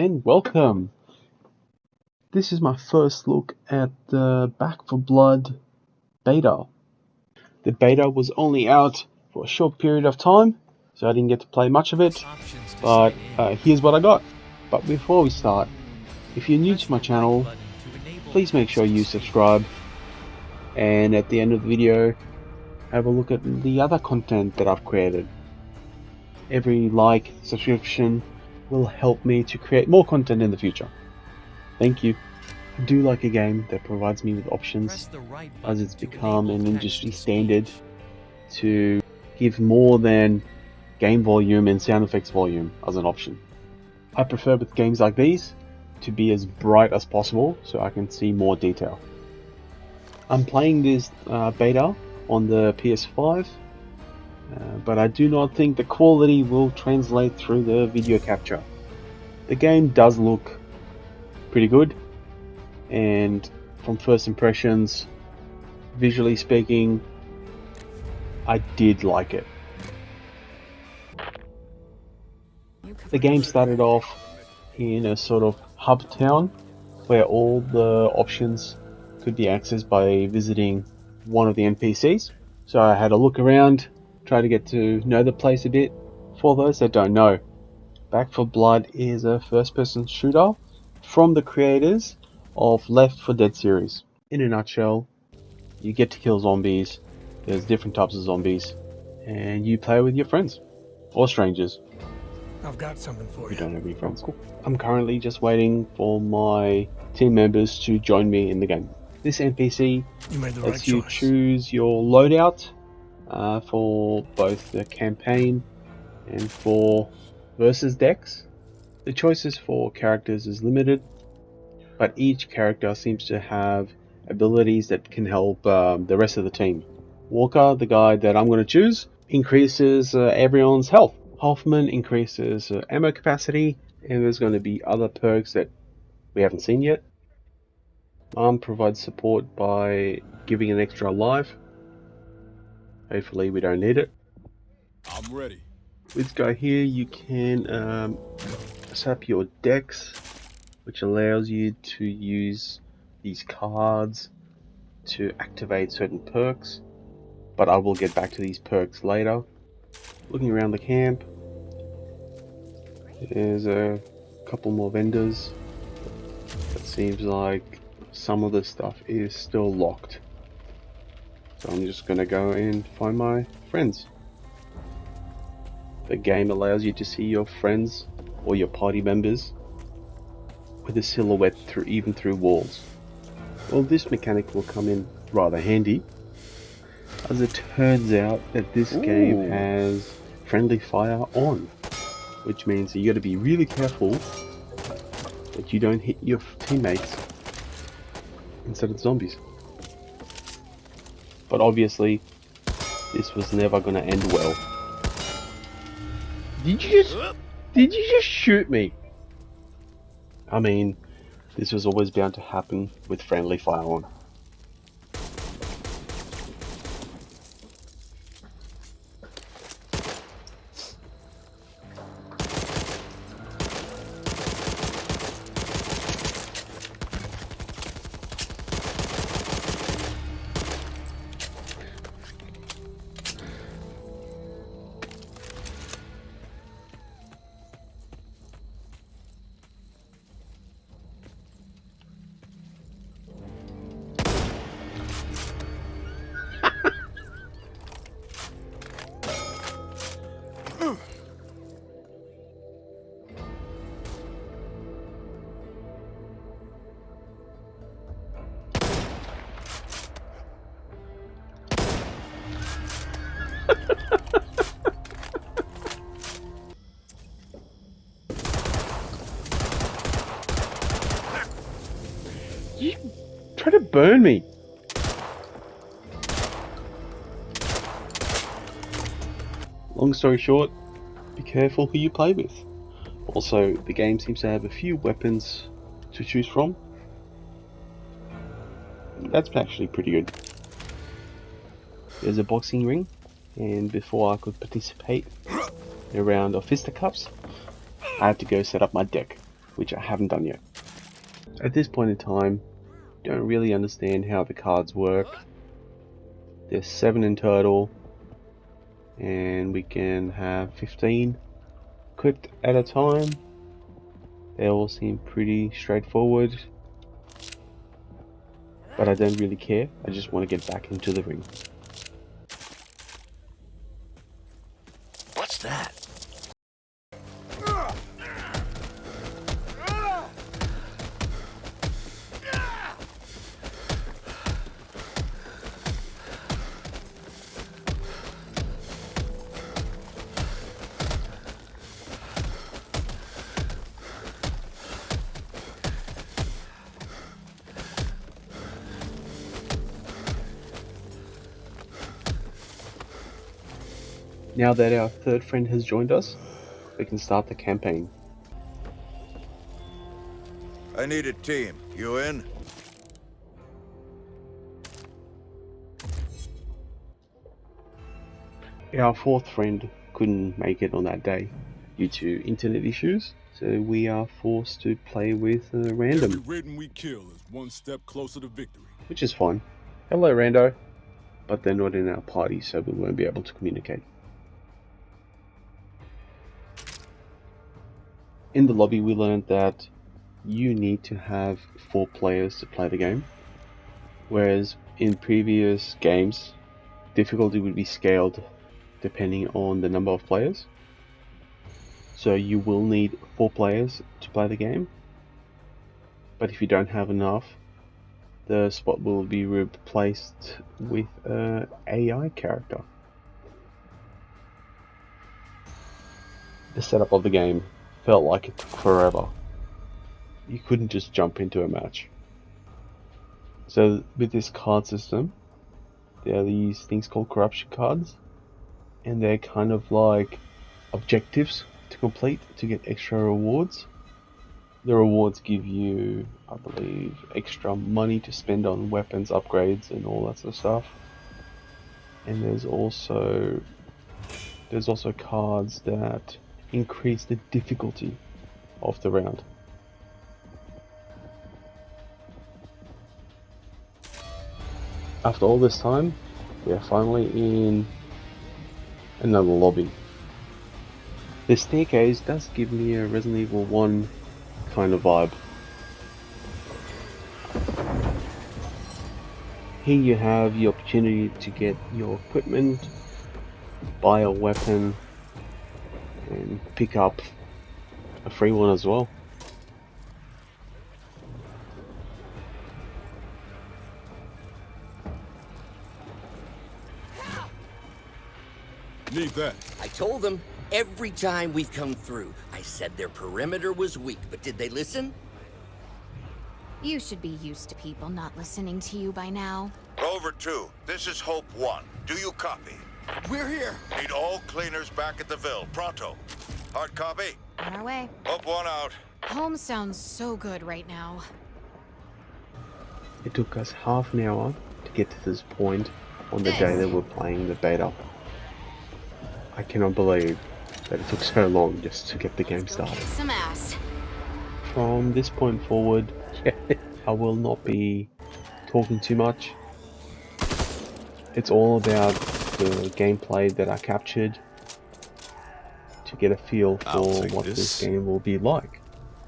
and welcome. This is my first look at the Back 4 Blood beta. The beta was only out for a short period of time, so I didn't get to play much of it, but here's what I got. But before we start, if you're new to my channel, please make sure you subscribe, and at the end of the video, have a look at the other content that I've created. Every like, subscription will help me to create more content in the future. Thank you. I do like a game that provides me with options, as it's become an industry standard to give more than game volume and sound effects volume as an option. I prefer with games like these to be as bright as possible so I can see more detail. I'm playing this beta on the PS5, but I do not think the quality will translate through the video capture. The game does look pretty good, and from first impressions, visually speaking, I did like it. The game started off in a sort of hub town where all the options could be accessed by visiting one of the NPCs. So I had a look around, try to get to know the place a bit. For those that don't know, Back 4 Blood is a first-person shooter from the creators of Left 4 Dead series. In a nutshell, you get to kill zombies, there's different types of zombies, and you play with your friends or strangers. I've got something for you. You don't have any friends. Cool. I'm currently just waiting for my team members to join me in the game. This NPC lets you choose your loadout for both the campaign and for versus decks. The choices for characters is limited, but each character seems to have abilities that can help the rest of the team. Walker, the guy that I'm going to choose, increases everyone's health. Hoffman increases ammo capacity, and there's going to be other perks that we haven't seen yet. Mom provides support by giving an extra life. Hopefully we don't need it. I'm ready. With this guy here, you can set up your decks, which allows you to use these cards to activate certain perks, but I will get back to these perks later. Looking around the camp, there's a couple more vendors. It seems like some of the stuff is still locked, so I'm just gonna go and find my friends. The game allows you to see your friends or your party members with a silhouette even through walls. Well, this mechanic will come in rather handy, as it turns out that this game has friendly fire on, which means that you got to be really careful that you don't hit your teammates instead of zombies. But obviously, this was never going to end well. Did you just shoot me? I mean, this was always bound to happen with friendly fire on. You try to burn me. Long story short, be careful who you play with. Also, the game seems to have a few weapons to choose from. That's actually pretty good. There's a boxing ring, and before I could participate in a round of fisticuffs, I had to go set up my deck. which I haven't done yet. At this point in time, don't really understand how the cards work. There's 7 in total, and we can have 15 equipped at a time. They all seem pretty straightforward, but I don't really care. I just want to get back into the ring. What's that? Now that our third friend has joined us, we can start the campaign. I need a team. You in? Our fourth friend couldn't make it on that day due to internet issues, so we are forced to play with random. Every raiden we kill is one step closer to victory. Which is fine. Hello, Rando. But they're not in our party, so we won't be able to communicate. In the lobby, we learned that you need to have 4 players to play the game, whereas in previous games, difficulty would be scaled depending on the number of players. So you will need 4 players to play the game, but if you don't have enough, the spot will be replaced with an AI character. The setup of the game felt like it took forever. You couldn't just jump into a match. So with this card system, there are these things called corruption cards, and they're kind of like objectives to complete to get extra rewards. The rewards give you, I believe, extra money to spend on weapons upgrades and all that sort of stuff. And there's also cards that increase the difficulty of the round. After all this time, we are finally in another lobby. The staircase does give me a Resident Evil 1 kind of vibe. Here you have the opportunity to get your equipment, buy a weapon, and pick up a free one as well. Need that. I told them every time we've come through. I said their perimeter was weak, but did they listen? You should be used to people not listening to you by now. Rover 2, this is Hope 1. Do you copy? We're here. Need all cleaners back at the Ville. Pronto. Hard copy? On our way. Hope 1 out. Home sounds so good right now. It took us half an hour to get to this point on the day that we're playing the beta. I cannot believe that it took so long just to get the game started. Kick some ass. From this point forward, I will not be talking too much. It's all about the gameplay that I captured to get a feel for what this game will be like.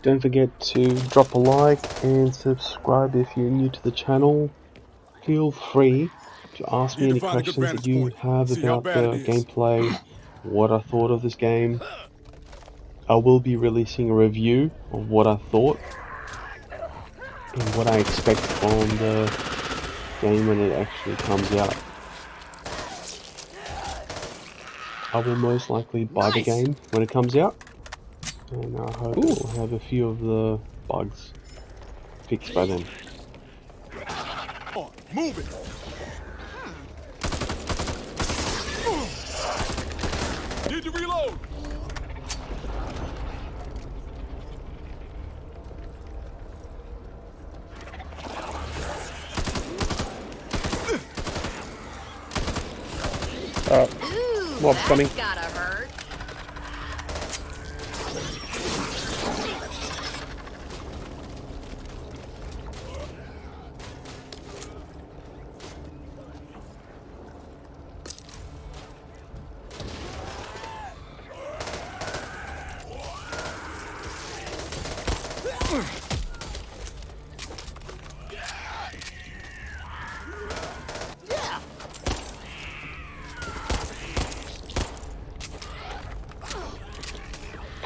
Don't forget to drop a like and subscribe if you're new to the channel. Feel free to ask me any questions that you have about the gameplay, what I thought of this game. I will be releasing a review of what I thought and what I expect from the game when it actually comes out. I will most likely buy the game when it comes out, and I hope it will have a few of the bugs fixed by then. On, move it. Need to reload. Mob's coming. Gotta hurt.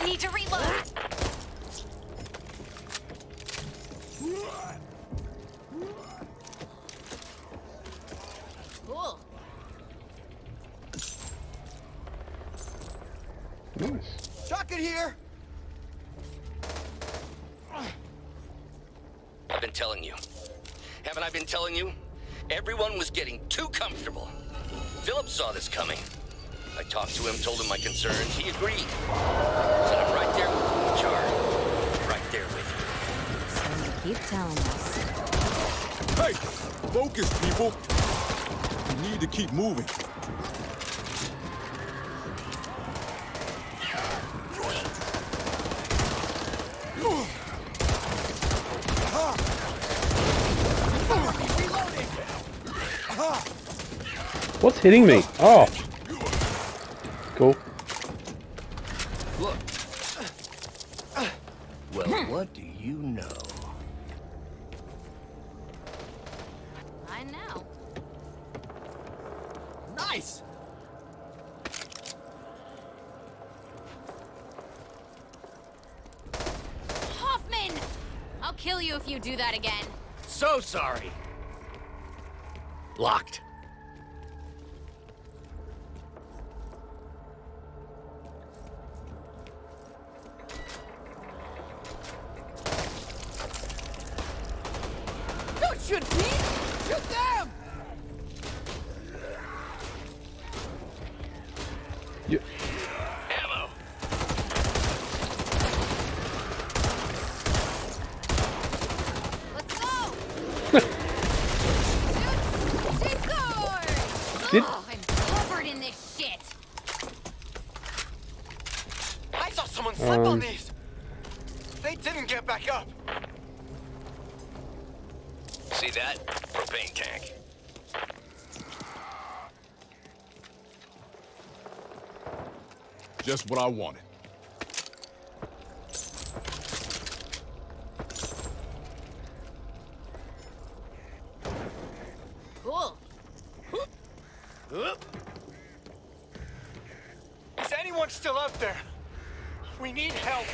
Need to reload. Cool. Nice. Chuck it here! I've been telling you. Haven't I been telling you? Everyone was getting too comfortable. Philip saw this coming. I talked to him, told him my concerns. He agreed. Said I'm right there with you in charge. Right there with you. So you keep telling us. Hey! Focus, people! We need to keep moving. What's hitting me? Oh. Cool. Look. Well, what do you know? I know. Nice! Hoffman! I'll kill you if you do that again. So sorry. Locked. Don't shoot me! Shoot them! You, Ammo. Let's go! She scored! Did- Oh, I'm covered in this shit. I saw someone slip on these! They didn't get back up! See that? Propane tank. Just what I wanted. Cool. Is anyone still out there? We need help.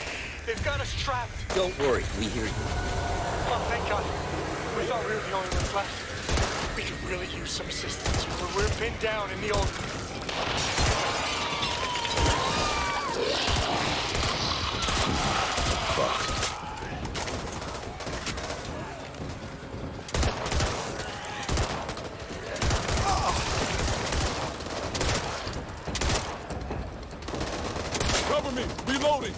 They've got us trapped. Don't worry, we hear you. Oh, thank God. We thought we were the only ones left. We could really use some assistance. We're pinned down in the old... Cover me! Reloading!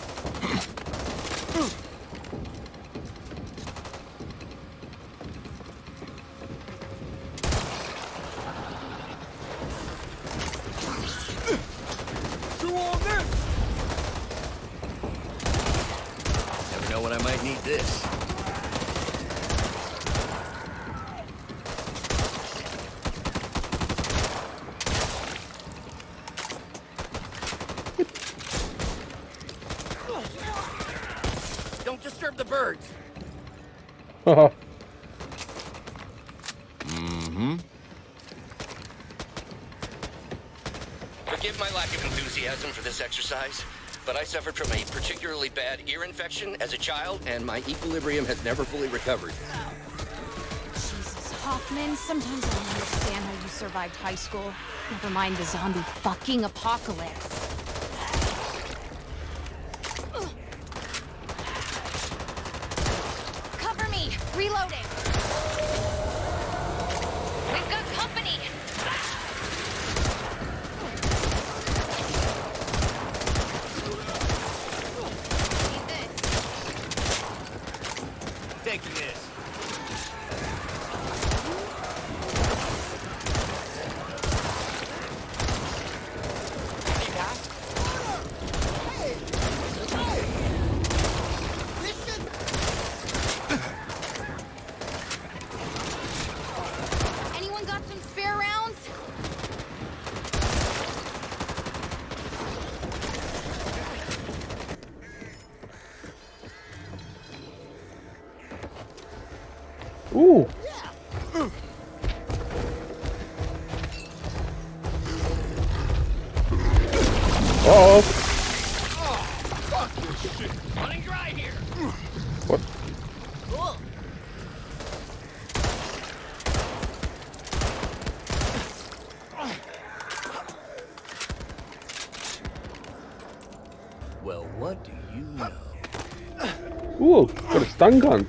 Chew on this! Never know when I might need this. Don't disturb the birds. Forgive my lack of enthusiasm for this exercise, but I suffered from a particularly bad ear infection as a child, and my equilibrium has never fully recovered. Jesus, Hoffman, sometimes I don't understand how you survived high school. Never mind the zombie fucking apocalypse. Cover me! Reloading! We've got company! Need this. Taking this. Need that? Anyone got some spare rounds? Ooh. Uh-oh. Fuck this shit. Running dry here. What? Well, what do you know? Ooh, got a stun gun.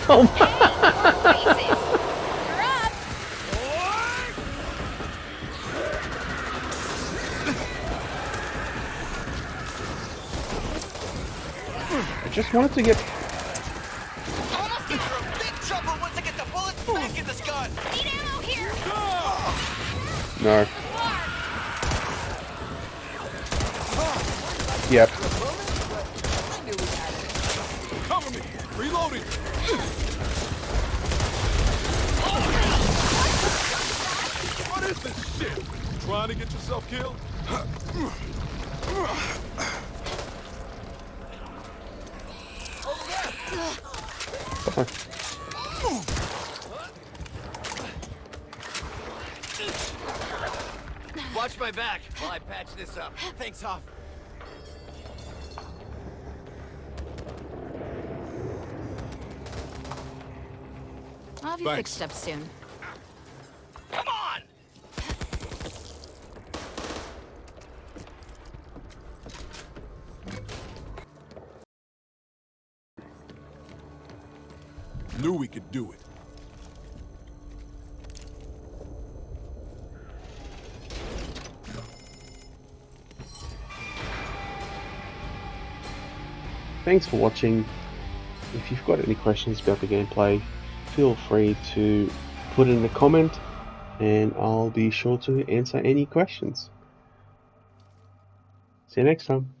Oh my. You're up! I just wanted to get. Almost get her in big trouble once I get the bullets back in this gun. Need ammo here! No. Yep. Cover me. Reloading. What is this shit? Trying to get yourself killed? Watch my back while I patch this up. Thanks, Hoff. I'll have you Thanks. fixed up soon. Come on! Knew we could do it. Thanks for watching. If you've got any questions about the gameplay, feel free to put in a comment and I'll be sure to answer any questions. See you next time.